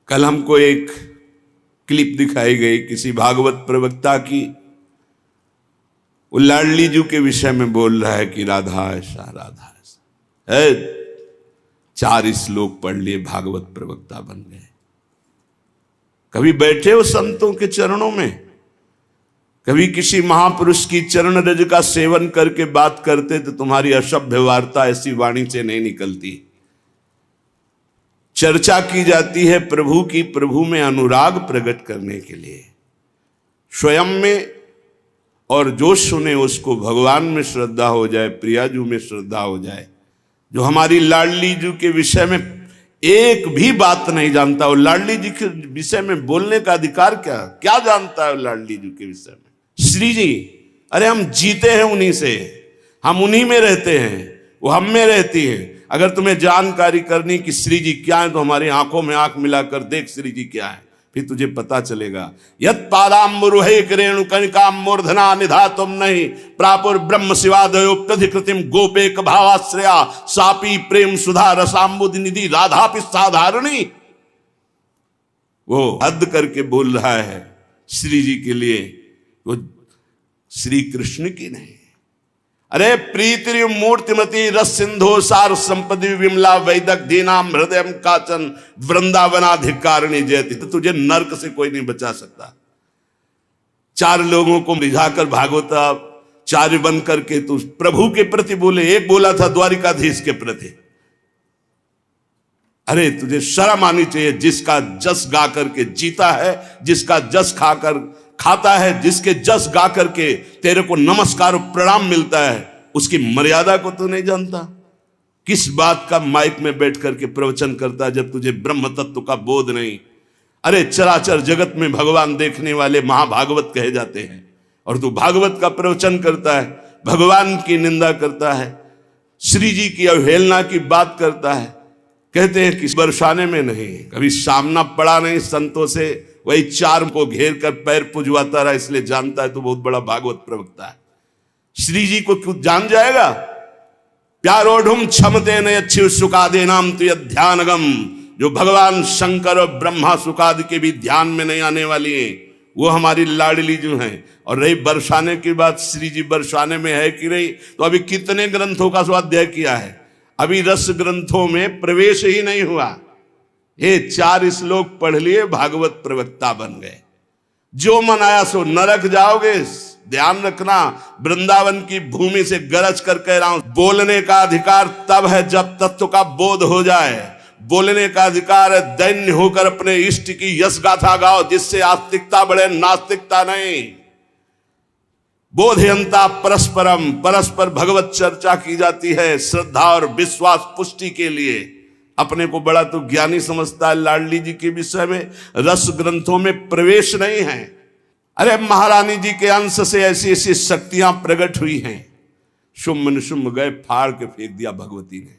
कल हमको एक क्लिप दिखाई गई किसी भागवत प्रवक्ता की, वो लाडली जी के विषय में बोल रहा है कि राधा ऐसा राधा ऐसा है। 4 श्लोक पढ़ लिए, भागवत प्रवक्ता बन गए। कभी बैठे हो संतों के चरणों में, कभी किसी महापुरुष की चरण रज का सेवन करके बात करते तो तुम्हारी असभ्य वार्ता ऐसी वाणी से नहीं निकलती। चर्चा की जाती है प्रभु की, प्रभु में अनुराग प्रकट करने के लिए, स्वयं में, और जो सुने उसको भगवान में श्रद्धा हो जाए, प्रियाजू में श्रद्धा हो जाए। जो हमारी लाडली जी के विषय में एक भी बात नहीं जानता, वो लाडली जी के विषय में बोलने का अधिकार क्या जानता है लाडली जी के विषय में? श्री जी, अरे हम जीते हैं उन्हीं से, हम उन्हीं में रहते हैं, वो हम में रहती है। अगर तुम्हें जानकारी करनी कि श्री जी क्या है तो हमारी आंखों में आंख मिलाकर देख श्री जी क्या है, फिर तुझे पता चलेगा। यत पादाम्बुरुहे रेणुकनिकाम मूर्धना निधातुम नहीं प्रापुर ब्रह्म शिवादयो प्रधिकृतिम गोपेक भावाश्रया सापी प्रेम सुधा रसाम्बुद निधि राधापि साधारणी। वो हद करके बोल रहा है श्री जी के लिए, वो श्री कृष्ण की नहीं। अरे प्रीति मूर्तिमती रस सिंधु सार संपदि विमला वैदक दीनाम हृदय काचन वृंदावनाधिकारिणी जयति। तो तुझे नरक से कोई नहीं बचा सकता। 4 लोगों को रिझाकर भागवताचार्य बन करके तू प्रभु के प्रति बोले। एक बोला था द्वारिकाधीश के प्रति। अरे तुझे शर्म आनी चाहिए। जिसका जस गा करके जीता है, जिसका जस खाता है, जिसके जस गा करके तेरे को नमस्कार प्रणाम मिलता है, उसकी मर्यादा को तू नहीं जानता। किस बात का माइक में बैठ करके प्रवचन करता है जब तुझे ब्रह्म तत्व का बोध नहीं। अरे चराचर जगत में भगवान देखने वाले महाभागवत कहे जाते हैं, और तू भागवत का प्रवचन करता है, भगवान की निंदा करता है, श्री जी की अवहेलना की बात करता है। कहते हैं कि बरसाने में नहीं, कभी सामना पड़ा नहीं संतों से, वही 4 को घेर कर पैर पुजवाता रहा, इसलिए जानता है तो बहुत बड़ा भागवत प्रवक्ता है। श्री जी को कुछ जान जाएगा। प्यारोढ़ुम क्षमते न अच्छी सुखादे नाम तो ध्यानगम। जो भगवान शंकर और ब्रह्मा सुखादि के भी ध्यान में नहीं आने वाली है, वो हमारी लाडली जो है। और रही बरसाने की बात, श्री जी बरसाने में है कि नहीं, तो अभी कितने ग्रंथों का स्वाध्याय किया है, अभी रस ग्रंथों में प्रवेश ही नहीं हुआ। ये 4 श्लोक पढ़ लिए, भागवत प्रवक्ता बन गए। जो मन आया सो नरक जाओगे। ध्यान रखना, वृंदावन की भूमि से गरज कर कह रहा हूं, बोलने का अधिकार तब है जब तत्व का बोध हो जाए। बोलने का अधिकार है दैन्य होकर अपने इष्ट की यश गाथा गाओ, जिससे आस्तिकता बढ़े, नास्तिकता नहीं। बोधयंता परस्परम, परस्पर भगवत चर्चा की जाती है श्रद्धा और विश्वास पुष्टि के लिए। अपने को बड़ा तो ज्ञानी समझता है, लाडली जी के विषय में रस ग्रंथों में प्रवेश नहीं है। अरे महारानी जी के अंश से ऐसी ऐसी शक्तियां प्रकट हुई हैं, शुम्भ निशुम्भ गए फाड़ के फेंक दिया भगवती ने।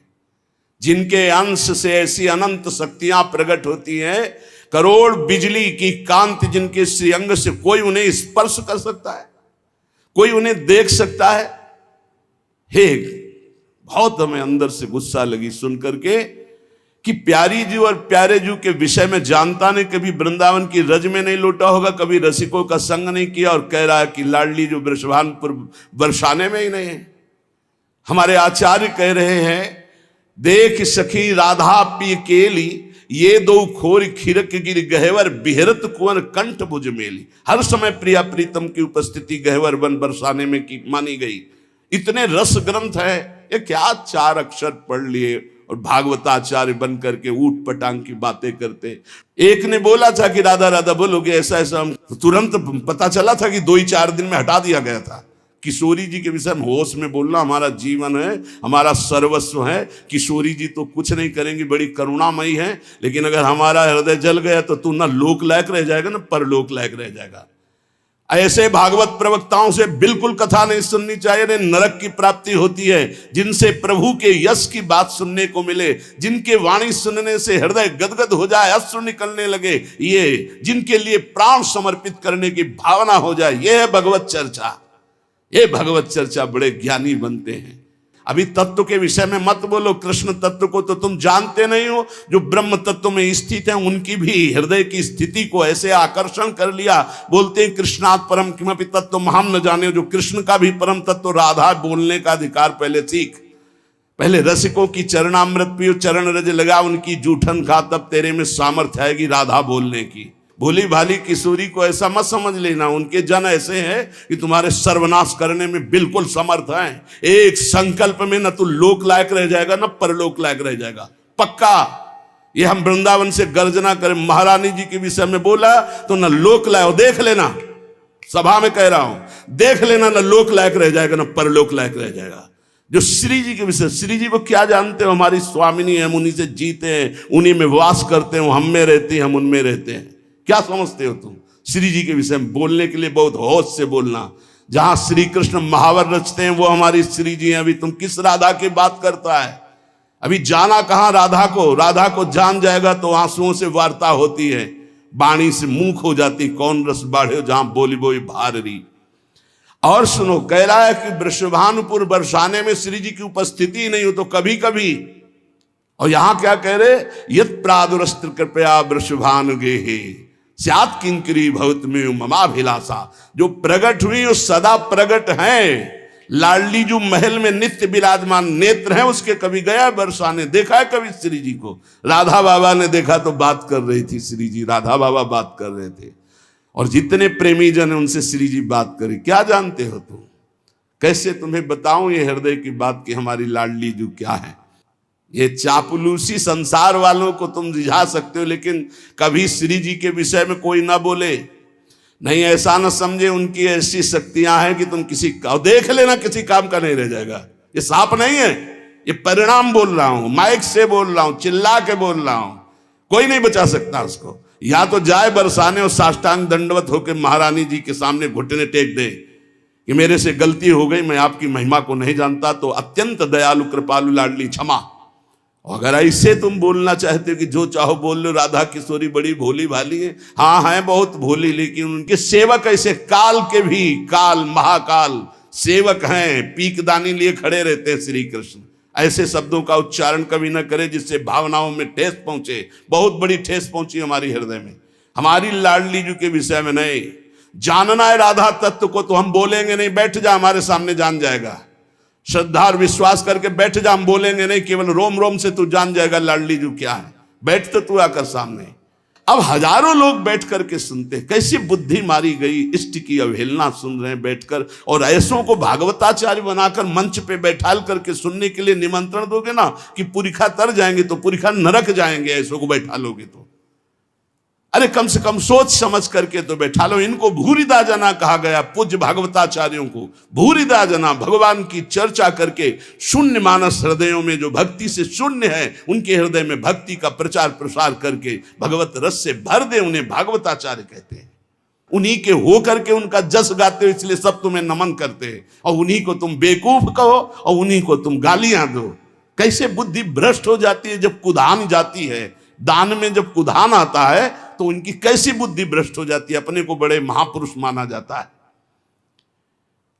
जिनके अंश से ऐसी अनंत शक्तियां प्रकट होती हैं, करोड़ बिजली की कांति जिनके श्रीअंग से, कोई उन्हें स्पर्श कर सकता है, कोई उन्हें देख सकता है। हे, बहुत हमें अंदर से गुस्सा लगी सुन करके कि प्यारी जी और प्यारे जी के विषय में जानता नहीं, कभी वृंदावन की रज में नहीं लौटा होगा, कभी रसिकों का संग नहीं किया, और कह रहा है कि लाडली जो वृषभानपुर बरसाने में ही नहीं है। हमारे आचार्य कह रहे हैं, देख सखी राधा पी केली, ये 2 खोर खिरक गिर गहवर बिहरत कुंवर कंठ भुज मेली। हर समय प्रिया प्रीतम की उपस्थिति गहवर बन बरसाने में की मानी गई। इतने रस ग्रंथ है, ये क्या 4 अक्षर पढ़ लिए और भागवताचार्य बन करके ऊट पटांग की बातें करते। एक ने बोला था कि राधा राधा बोलोगे ऐसा ऐसा, तुरंत पता चला था कि 2-4 दिन में हटा दिया गया था। किशोरी जी के विषय में होश में बोलना हमारा जीवन है, हमारा सर्वस्व है। किशोरी जी तो कुछ नहीं करेंगी, बड़ी करुणामयी है, लेकिन अगर हमारा हृदय जल गया तो तू ना लोक लायक रह जाएगा ना परलोक लायक रह जाएगा। ऐसे भागवत प्रवक्ताओं से बिल्कुल कथा नहीं सुननी चाहिए, नरक की प्राप्ति होती है। जिनसे प्रभु के यश की बात सुनने को मिले, जिनके वाणी सुनने से हृदय गदगद हो जाए, अश्रु निकलने लगे, ये जिनके लिए प्राण समर्पित करने की भावना हो जाए, ये है भगवत चर्चा। ये भगवत चर्चा, बड़े ज्ञानी बनते हैं। अभी तत्व के विषय में मत बोलो, कृष्ण तत्व को तो तुम जानते नहीं हो। जो ब्रह्म तत्व में स्थित है उनकी भी हृदय की स्थिति को ऐसे आकर्षण कर लिया। बोलते हैं कृष्णात् परम किमपि तत्व हम न जाने। जो कृष्ण का भी परम तत्व राधा बोलने का अधिकार पहले सीख। पहले रसिकों की चरणामृत पियो, चरण रज लगा उनकी जूठन खा, तब तेरे में सामर्थ्य आएगी राधा बोलने की। भोली भाली किशोरी को ऐसा मत समझ लेना। उनके जन ऐसे हैं कि तुम्हारे सर्वनाश करने में बिल्कुल समर्थ हैं। एक संकल्प में न तो लोक लायक रह जाएगा न परलोक लायक रह जाएगा, पक्का। ये हम वृंदावन से गर्जना करें, महारानी जी के विषय में बोला तो न लोक लायक, देख लेना, सभा में कह रहा हूं, देख लेना, न लोक लायक रह जाएगा न परलोक लायक रह जाएगा। जो श्री जी के विषय, श्री जी को क्या जानते हो? हमारी स्वामिनी है, हम उन्हीं से जीते हैं, उन्हीं में वास करते हैं, हम में रहते हैं, हम उनमें रहते हैं। क्या समझते हो तुम? श्री जी के विषय में बोलने के लिए बहुत होश से बोलना। जहां श्री कृष्ण महावर रचते हैं वो हमारी श्री जी हैं। अभी तुम किस राधा की बात करता है? अभी जाना कहां राधा को? राधा को जान जाएगा तो आंसुओं से वार्ता होती है, बाणी से मुंह हो जाती, कौन रस बाढ़े जहां बोली बोई भारी। और सुनो, कह रहा है कि वृषभानुपुर बरसाने में श्री जी की उपस्थिति नहीं हो तो कभी कभी। और यहां क्या कह रहे? यत् प्रादुरस्त्र कृपया वृषभानुगे स्यात् किंकरी भवत में ममाभिलाषा। जो प्रगट हुई वो सदा प्रगट हैं। लाडली जो महल में नित्य विराजमान नेत्र हैं उसके कभी गया बरसाने, देखा है कभी श्री जी को? राधा बाबा ने देखा तो बात कर रही थी श्री जी, राधा बाबा बात कर रहे थे। और जितने प्रेमी जन है उनसे श्री जी बात करे। क्या जानते हो तुम? कैसे तुम्हें बताऊं ये हृदय की बात कि हमारी लाडली जो क्या है? ये चापलूसी संसार वालों को तुम रिझा सकते हो, लेकिन कभी श्री जी के विषय में कोई ना बोले। नहीं, ऐसा ना समझे उनकी ऐसी शक्तियां हैं कि तुम किसी का देख लेना किसी काम का नहीं रह जाएगा। ये साप नहीं है, ये परिणाम बोल रहा हूं, माइक से बोल रहा हूं, चिल्ला के बोल रहा हूं। कोई नहीं बचा सकता उसको। या तो जाए बरसाने और साष्टांग दंडवत होकर महारानी जी के सामने घुटने टेक दे कि मेरे से गलती हो गई, मैं आपकी महिमा को नहीं जानता, तो अत्यंत दयालु कृपालु लाडली क्षमा। अगर ऐसे तुम बोलना चाहते हो कि जो चाहो बोल लो, राधा किशोरी बड़ी भोली भाली है, हाँ है बहुत भोली, लेकिन उनके सेवक ऐसे काल के भी काल महाकाल सेवक हैं, पीकदानी लिए खड़े रहते हैं श्री कृष्ण। ऐसे शब्दों का उच्चारण कभी न करे जिससे भावनाओं में ठेस पहुंचे। बहुत बड़ी ठेस पहुंची हमारी हृदय में। हमारी लाडली जी के विषय में नहीं जानना है राधा तत्व को तो हम बोलेंगे नहीं, बैठ जा हमारे सामने जान जाएगा। श्रद्धा और विश्वास करके बैठ जा, हम बोलेंगे नहीं, केवल रोम रोम से तू जान जाएगा लाडली जी क्या है। बैठ तो तू आकर सामने। अब हजारों लोग बैठ करके सुनते, कैसी बुद्धि मारी गई, इष्ट की अवहेलना सुन रहे हैं बैठकर। और ऐसों को भागवताचार्य बनाकर मंच पे बैठाल करके सुनने के लिए निमंत्रण दोगे ना कि पुरिखा तर जाएंगे तो पुरिखा नरक जाएंगे। ऐसों को बैठा लोगे तो अरे कम से कम सोच समझ करके तो बैठा लो। इनको भूरिदा जना कहा गया, पूज्य भागवताचार्यों को भूरिदा जना। भगवान की चर्चा करके शून्य मानस हृदयों में जो भक्ति से शून्य है उनके हृदय में भक्ति का प्रचार प्रसार करके भगवत रस से भर दे, उन्हें भागवताचार्य कहते हैं। उन्हीं के हो करके उनका जस गाते हो, इसलिए सब तुम्हें नमन करते हैं। और उन्हीं को तुम बेवकूफ कहो और उन्हीं को तुम गालियां दो। कैसे बुद्धि भ्रष्ट हो जाती है जब कुधान जाती है। दान में जब कुधान आता है तो उनकी कैसी बुद्धि भ्रष्ट हो जाती है। अपने को बड़े महापुरुष माना जाता है।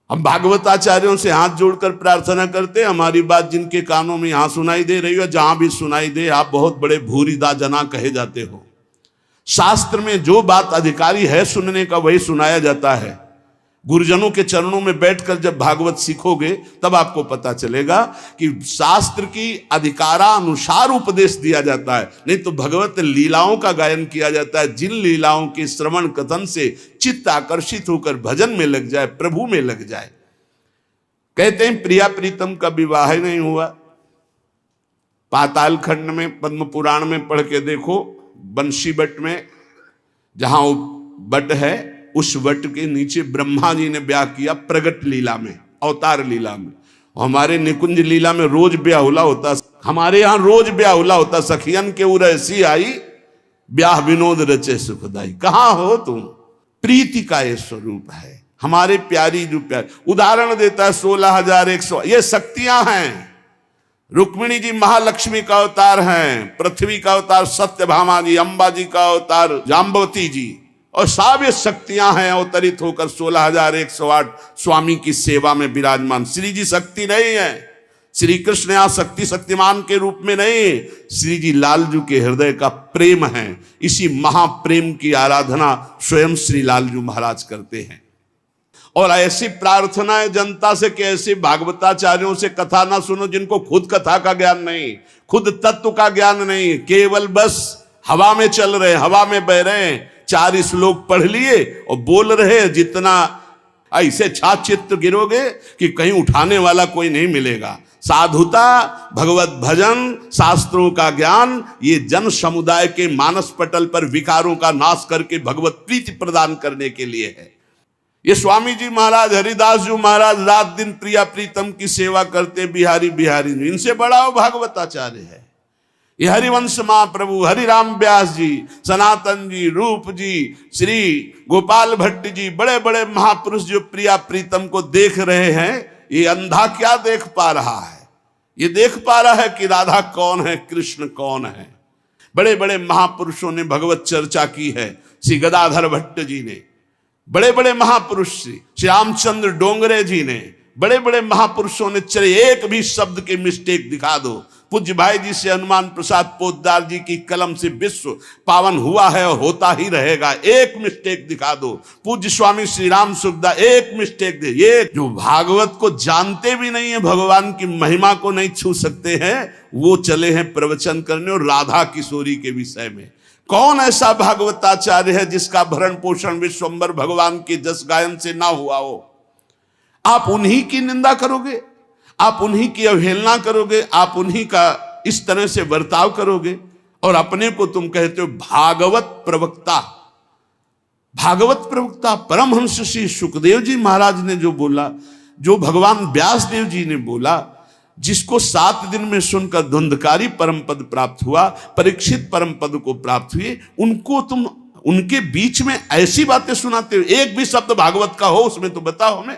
हम भागवताचार्यों से हाथ जोड़कर प्रार्थना करते हैं, हमारी बात जिनके कानों में यहां सुनाई दे रही हो, जहां भी सुनाई दे, आप बहुत बड़े भूरिदा जना कहे जाते हो। शास्त्र में जो बात अधिकारी है सुनने का वही सुनाया जाता है। गुरुजनों के चरणों में बैठकर जब भागवत सीखोगे तब आपको पता चलेगा कि शास्त्र की अधिकारानुसार उपदेश दिया जाता है, नहीं तो भगवत लीलाओं का गायन किया जाता है। जिन लीलाओं के श्रवण कथन से चित्त आकर्षित होकर भजन में लग जाए, प्रभु में लग जाए। कहते हैं प्रिया प्रीतम का विवाह नहीं हुआ। पाताल खंड में पद्म पुराण में पढ़ के देखो, बंशी बट में जहां बट है उस वट के नीचे ब्रह्मा जी ने ब्याह किया प्रगट लीला में, अवतार लीला में। हमारे निकुंज लीला में रोज ब्याहुला होता, हमारे यहां रोज ब्याहुला होता। सखियन के उर ऐसी आई ब्याह विनोद रचे सुखदाई। कहां हो तुम? प्रीति का ये स्वरूप है। हमारे प्यारी जो प्यार उदाहरण देता है 16,100 ये शक्तियां हैं। रुक्मिणी जी महालक्ष्मी का अवतार हैं, पृथ्वी का अवतार सत्यभामा जी, अंबा जी का अवतार जाम्बवती जी, और सब ये शक्तियां हैं अवतरित होकर 16,108 स्वामी की सेवा में विराजमान। श्री जी शक्ति नहीं है, श्री कृष्ण यहाँ शक्ति शक्तिमान के रूप में नहीं, श्री जी लालजू के हृदय का प्रेम है। इसी महाप्रेम की आराधना स्वयं श्री लालजू महाराज करते हैं। और ऐसी प्रार्थना है जनता से कि ऐसे भागवताचार्यों से कथा ना सुनो जिनको खुद कथा का ज्ञान नहीं, खुद तत्व का ज्ञान नहीं, केवल बस हवा में चल रहे, हवा में बह रहे, 4 श्लोक पढ़ लिए और बोल रहे, जितना ऐसे छाचित्र गिरोगे कि कहीं उठाने वाला कोई नहीं मिलेगा। साधुता, भगवत भजन, शास्त्रों का ज्ञान, ये जन समुदाय के मानस पटल पर विकारों का नाश करके भगवत प्रीति प्रदान करने के लिए है। ये स्वामी जी महाराज, हरिदास जी महाराज रात दिन प्रिया प्रीतम की सेवा करते, बिहारी बिहारी, इनसे बड़ा वो भागवताचार्य है। ये हरिवंश महाप्रभु, हरिराम व्यास जी, सनातन जी, रूप जी, श्री गोपाल भट्ट जी, बड़े बड़े महापुरुष जो प्रिया प्रीतम को देख रहे हैं, ये अंधा क्या देख पा रहा है? ये देख पा रहा है कि राधा कौन है, कृष्ण कौन है। बड़े बड़े महापुरुषों ने भगवत चर्चा की है। श्री गदाधर भट्ट जी ने, बड़े बड़े महापुरुष श्री रामचंद्र डोंगरे जी ने, बड़े बड़े महापुरुषों ने, चले एक भी शब्द के मिस्टेक दिखा दो। पूज्य भाई जी से हनुमान प्रसाद पोद्दार जी की कलम से विश्व पावन हुआ है और होता ही रहेगा, एक मिस्टेक दिखा दो। पूज्य स्वामी श्री राम सुखदा एक मिस्टेक दे। ये जो भागवत को जानते भी नहीं है, भगवान की महिमा को नहीं छू सकते हैं, वो चले हैं प्रवचन करने और राधा किशोरी के विषय में। कौन ऐसा भागवताचार्य है जिसका भरण पोषण विश्वंबर भगवान के जस गायन से ना हुआ हो? आप उन्हीं की निंदा करोगे, आप उन्हीं की अवहेलना करोगे, आप उन्हीं का इस तरह से बर्ताव करोगे और अपने को तुम कहते हो भागवत प्रवक्ता। भागवत प्रवक्ता परमहंस श्री सुखदेव जी महाराज ने जो बोला, जो भगवान व्यास देव जी ने बोला, जिसको 7 दिन में सुनकर धुंधकारी परम पद प्राप्त हुआ, परीक्षित परम पद को प्राप्त हुए, उनको तुम उनके बीच में ऐसी बातें सुनाते हो। एक भी शब्द भागवत का हो उसमें तो बताओ हमें,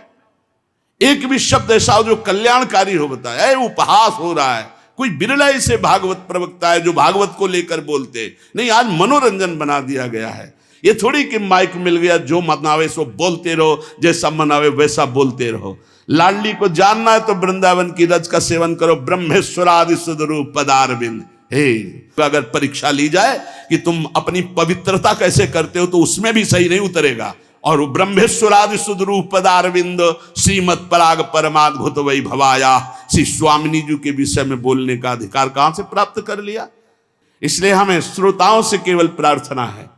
एक भी शब्द ऐसा हो जो कल्याणकारी हो, बताए। उपहास हो रहा है, कोई बिरला ऐसे भागवत प्रवक्ता है जो भागवत को लेकर बोलते नहीं। आज मनोरंजन बना दिया गया है। ये थोड़ी कि माइक मिल गया, जो मनावे सो बोलते रहो, जैसा मनावे वैसा बोलते रहो। लाडली को जानना है तो वृंदावन की रज का सेवन करो। ब्रह्मेश्वरादि सुदरूप पदारविंद। हे, अगर परीक्षा ली जाए कि तुम अपनी पवित्रता कैसे करते हो, तो उसमें भी सही नहीं उतरेगा। और ब्रह्मेश्वरादि सुदरूप पदारविंद श्रीमद पराग परमाद्भुत वै भवाया, श्री स्वामिनी जी के विषय में बोलने का अधिकार कहां से प्राप्त कर लिया? इसलिए हमें श्रोताओं से केवल प्रार्थना है,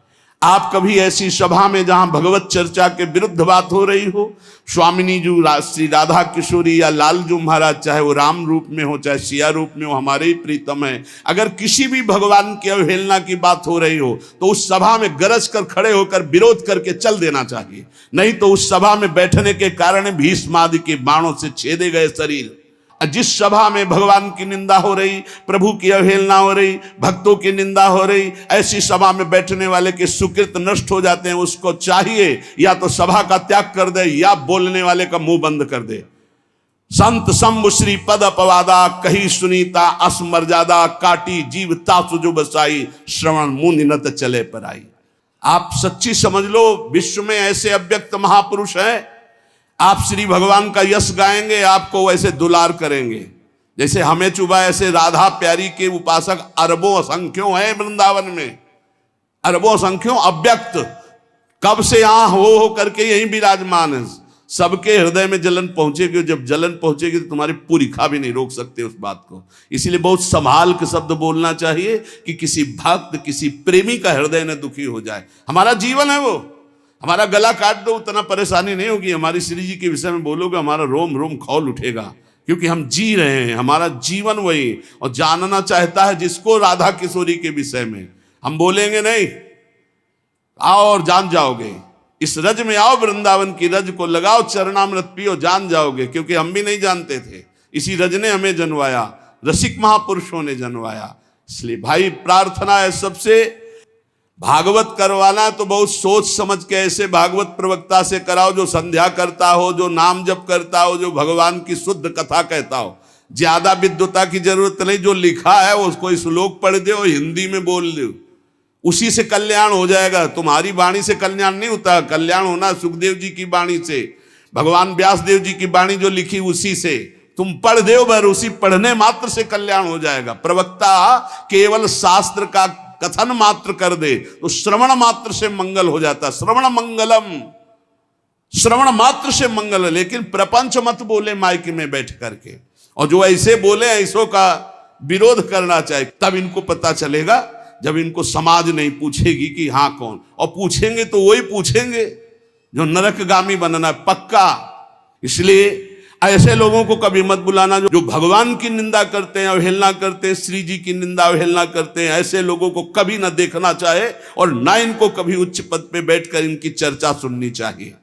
आप कभी ऐसी सभा में जहां भगवत चर्चा के विरुद्ध बात हो रही हो, स्वामिनी जी, श्री राधा किशोरी या लालजू महाराज, चाहे वो राम रूप में हो चाहे सिया रूप में हो, हमारे ही प्रीतम है, अगर किसी भी भगवान की अवहेलना की बात हो रही हो तो उस सभा में गरज कर खड़े होकर विरोध करके चल देना चाहिए। नहीं तो उस सभा में बैठने के कारण भीष्म आदि के बाणों से छेदे गए शरीर, जिस सभा में भगवान की निंदा हो रही, प्रभु की अवहेलना हो रही, भक्तों की निंदा हो रही, ऐसी सभा में बैठने वाले के सुकृत नष्ट हो जाते हैं। उसको चाहिए या तो सभा का त्याग कर दे या बोलने वाले का मुंह बंद कर दे। संत शंभु श्री पद अपवादा, कही सुनीता असमर्यादा, काटी जीव तासु जो बसाई, श्रवण मुंह निनत चले पर आई। आप सच्ची समझ लो, विश्व में ऐसे अव्यक्त महापुरुष हैं, आप श्री भगवान का यश गाएंगे, आपको वैसे दुलार करेंगे जैसे हमें चुबा। ऐसे राधा प्यारी के उपासक अरबों असंख्यों हैं वृंदावन में, अरबों असंख्यों, अव्यक्त, कब से यहां हो करके यहीं विराजमान है। सबके हृदय में जलन पहुंचेगी, जब जलन पहुंचेगी तो तुम्हारी पूरी खा भी नहीं रोक सकते उस बात को। इसीलिए बहुत संभाल के शब्द बोलना चाहिए कि किसी भक्त, किसी प्रेमी का हृदय न दुखी हो जाए। हमारा जीवन है वो, हमारा गला काट दो उतना परेशानी नहीं होगी। हमारी श्री जी के विषय में बोलोगे हमारा रोम रोम खौल उठेगा, क्योंकि हम जी रहे हैं, हमारा जीवन वही। और जानना चाहता है जिसको राधा किशोरी के विषय में, हम बोलेंगे नहीं, आओ और जान जाओगे। इस रज में आओ, वृंदावन की रज को लगाओ, चरणामृत पियो, जान जाओगे। क्योंकि हम भी नहीं जानते थे, इसी रज ने हमें जनवाया, रसिक महापुरुषों ने जनवाया। इसलिए भाई प्रार्थना है सबसे, भागवत करवाना तो बहुत सोच समझ के ऐसे भागवत प्रवक्ता से कराओ जो संध्या करता हो, जो नाम जप करता हो, जो भगवान की शुद्ध कथा कहता हो। ज्यादा विद्वता की जरूरत नहीं, जो लिखा है उसको श्लोक पढ़ दो, हिंदी में बोल दो, उसी से कल्याण हो जाएगा। तुम्हारी वाणी से कल्याण नहीं होता, कल्याण होना सुखदेव जी की वाणी से, भगवान व्यास देव जी की वाणी जो लिखी उसी से, तुम पढ़ दो बर, उसी पढ़ने मात्र से कल्याण हो जाएगा। प्रवक्ता केवल शास्त्र का कथन मात्र कर दे तो श्रवण मात्र से मंगल हो जाता। श्रवण मंगलम, श्रवण मात्र से मंगल। लेकिन प्रपंच मत बोले माइक में बैठ करके, और जो ऐसे बोले ऐसों का विरोध करना चाहे, तब इनको पता चलेगा जब इनको समाज नहीं पूछेगी कि हाँ कौन, और पूछेंगे तो वही पूछेंगे जो नरकगामी बनना पक्का। इसलिए ऐसे लोगों को कभी मत बुलाना जो भगवान की निंदा करते हैं, अवहेलना करते हैं, श्री जी की निंदा अवहेलना करते हैं। ऐसे लोगों को कभी ना देखना चाहे और ना इनको कभी उच्च पद पे बैठकर इनकी चर्चा सुननी चाहिए।